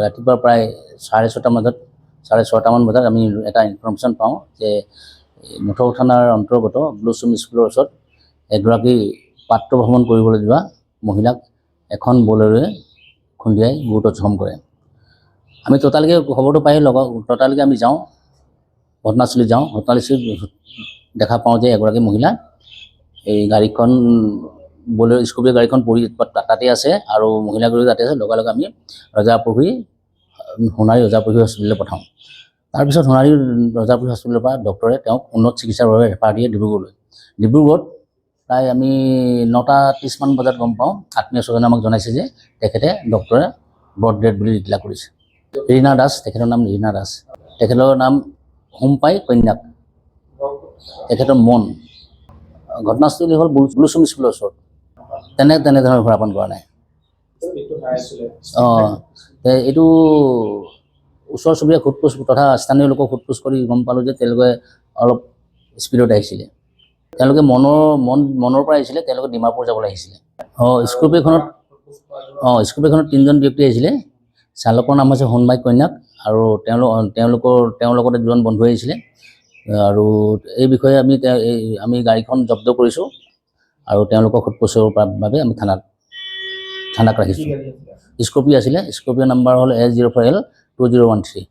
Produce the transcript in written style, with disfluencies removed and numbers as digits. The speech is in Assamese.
ৰাতিপুৱা প্ৰায় 6:30মান বজাত আমি এটা ইনফৰমেশ্যন পাওঁ যে মুঠৰ থানাৰ অন্তৰ্গত ব্লুচুম স্কুলৰ ওচৰত এগৰাকী পাত্ৰ ভ্ৰমণ কৰিবলৈ যোৱা মহিলাক এখন বলেৰোৱে খুন্দিয়াই গুৰুতৰ জখম কৰে। আমি ততালিকে খবৰটো পাই ততালিকে আমি যাওঁ, ঘটনাস্থলীত যাওঁ। ঘটনাস্থলীত দেখা পাওঁ যে এগৰাকী মহিলা এই গাড়ীখন বলেৰো স্কৰ্পিঅ' গাড়ীখন পৰি তাতে আছে আৰু মহিলাগৰাকী তাতে আছে। লগে আমি সোণাৰী ৰজাপুখুৰী হস্পিটেললৈ পঠাওঁ। তাৰপিছত সোণাৰী ৰজাপুখুৰী হস্পিটেলৰ পৰা ডক্টৰে তেওঁক উন্নত চিকিৎসাৰ বাবে ৰেফাৰ দিয়ে ডিব্ৰুগড়লৈ। ডিব্ৰুগড়ত প্ৰায় আমি 9:30মান বজাত গম পাওঁ, আত্মীয় স্বজনে আমাক জনাইছে যে ডক্টৰে ব্ৰড ডেড বুলি ডিক্লেয়াৰ কৰিছে। ৰীণা দাস, তেখেতৰ নাম ৰীণা দাস। তেখেতৰ নাম হোমপাই কন্যাক, তেখেতৰ মন। ঘটনাস্থলী হ'ল ব্লুচুম স্কুলৰ ওচৰত। তেনেধৰণৰ ঘৰাপণ কৰা নাই। এইটো ওচৰ চুবুৰীয়া সোধপোছ তথা স্থানীয় লোকক সোধপোছ কৰি গম পালোঁ যে তেওঁলোকে অলপ স্পীডত আহিছিলে। তেওঁলোকে মনৰ পৰা আহিছিলে, তেওঁলোকে ডিমাপুৰ যাবলৈ আহিছিলে। স্কৰ্পিঅ'খনত 3জন ব্যক্তি আহিছিলে। চালকৰ নাম হৈছে সোণমাই কন্যাক আৰু তেওঁৰ লগতে 2জন বন্ধু আহিছিলে। আৰু এই বিষয়ে আমি গাড়ীখন জব্দ কৰিছোঁ আৰু তেওঁলোকক সোধপোছৰ বাবে আমি থানাক ৰাখিছোঁ। স্কৰ্পিঅ' আছিলে, স্কৰ্পিঅ' নাম্বাৰ হ'ল S04L 2013।